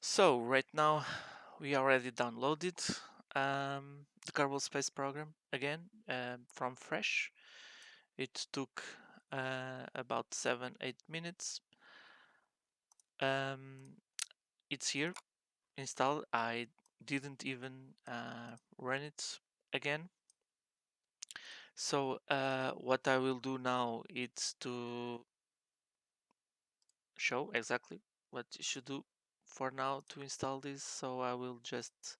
So right now we already downloaded the Kerbal Space program again from fresh. It took about 7-8 minutes. Um, it's here installed. I didn't even run it again. So what I will do now is to show exactly what you should do for now to install this. So I will just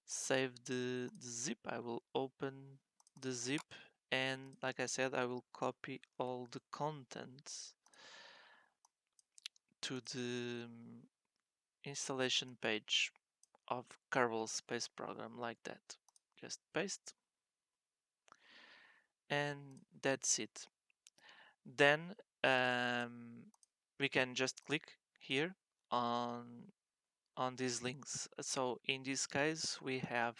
save the zip. I will open the zip, and like I said, I will copy all the contents to the installation page of Kerbal Space Program, like that. Just paste, and that's it. Then we can just click here on these links. So in this case, we have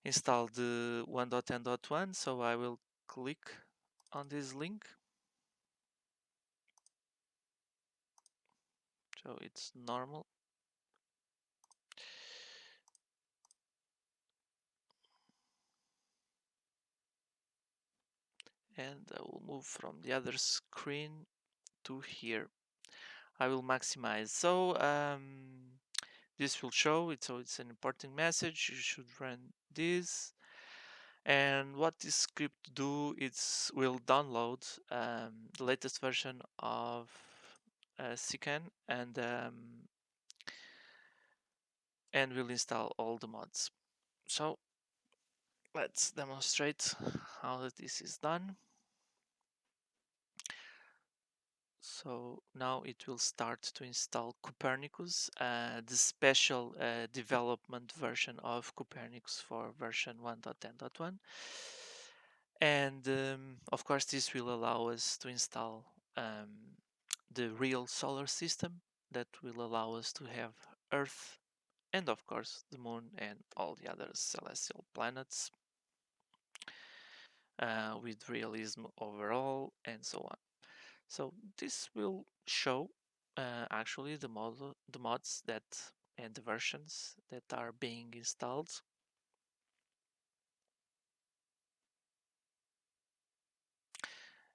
installed the 1.10.1. So I will click on this link. So it's normal. And I will move from the other screen to here. I will maximize. So this will show it. So it's an important message. You should run this. And what this script do, it's will download the latest version of CCAN and will install all the mods. So let's demonstrate how that this is done. So now it will start to install Copernicus, the special development version of Copernicus for version 1.10.1. And of course, this will allow us to install the real solar system that will allow us to have Earth and of course the moon and all the other celestial planets with realism overall and so on. So this will show actually the mods that and the versions that are being installed.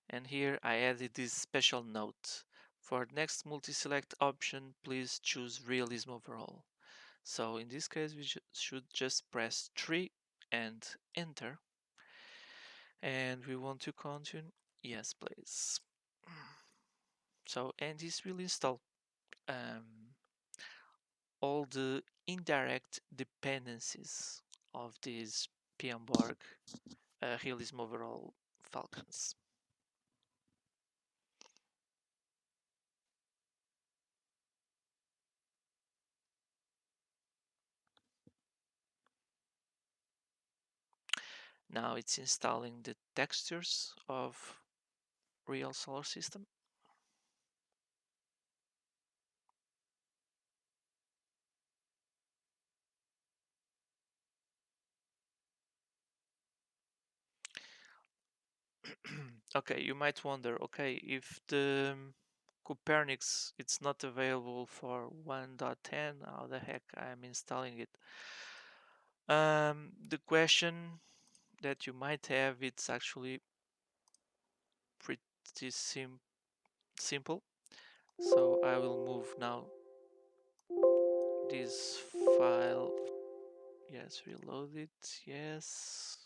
And here I added this special note. For next multi-select option, please choose realism overall. So in this case, we should just press 3 and enter. And we want to continue. Yes, please. So, and this will install um, all the indirect dependencies of these PM-Borg realism overall Falcons. Now it's installing the textures of real solar system. Okay, you might wonder, okay, if the Copernicus it's not available for 1.10, how the heck I'm installing it? The question that you might have, it's actually pretty simple. So I will move now this file. Yes, reload it. Yes,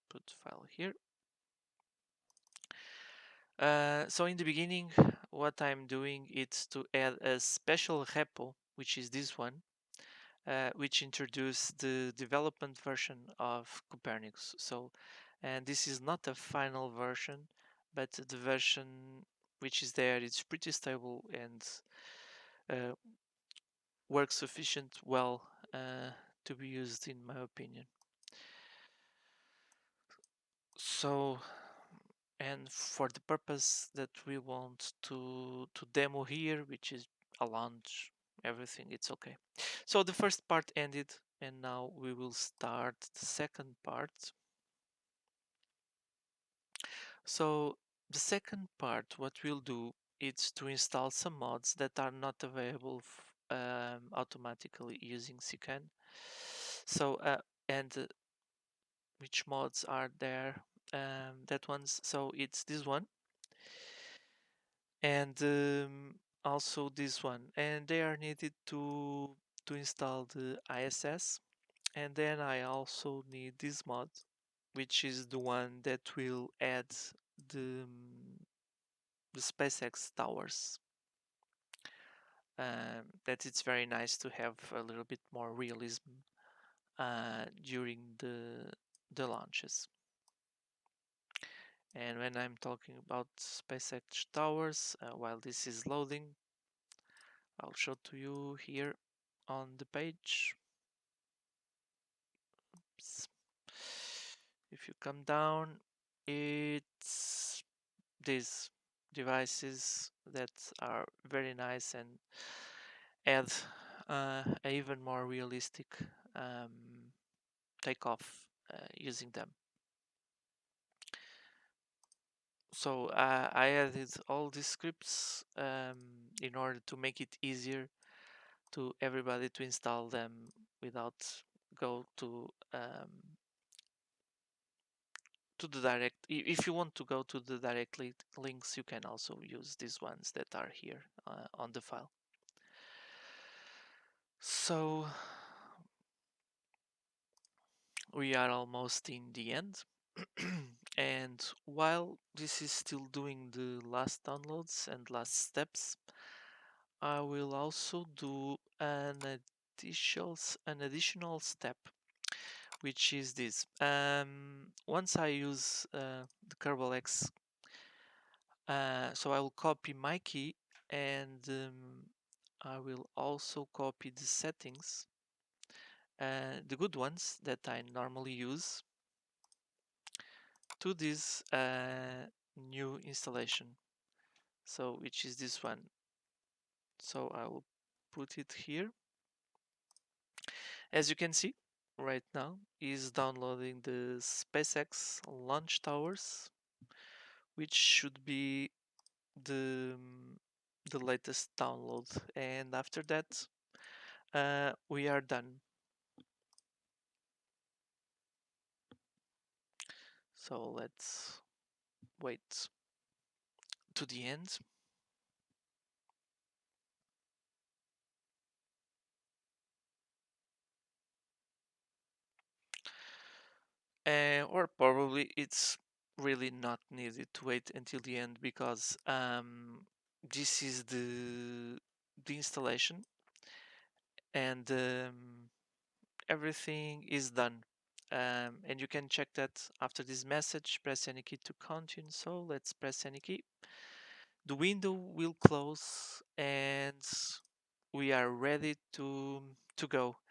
put file here. So in the beginning, what I'm doing is to add a special repo, which is this one, which introduces the development version of Copernicus. So, and this is not a final version, but the version which is there, it's pretty stable and uh, works sufficient well to be used in my opinion. So, and for the purpose that we want to demo here, which is a launch, everything, it's okay. So the first part ended, and now we will start the second part. So the second part, what we'll do is to install some mods that are not available automatically using CCAN. So and which mods are there? That one's so it's this one and also this one, and they are needed to install the ISS. And then I also need this mod, which is the one that will add the the SpaceX towers. That it's very nice to have a little bit more realism during the launches. And when I'm talking about SpaceX towers, while this is loading, I'll show to you here on the page. Oops. If you come down, it's these devices that are very nice and add a even more realistic takeoff using them. So I added all these scripts in order to make it easier to everybody to install them without go to the direct. If you want to go to the direct links, you can also use these ones that are here on the file. So we are almost in the end. And while this is still doing the last downloads and last steps, I will also do an additional step, which is this. Once I use the Kerbal X, so I will copy my key, and I will also copy the settings, the good ones that I normally use, to this new installation. So which is this one. So I will put it here. As you can see right now is downloading the SpaceX launch towers, which should be the the latest download, and after that we are done. So let's wait to the end. Or probably it's really not needed to wait until the end, because this is the installation, and everything is done. And you can check that after this message. Press any key to continue. So let's press any key. The window will close and we are ready to go.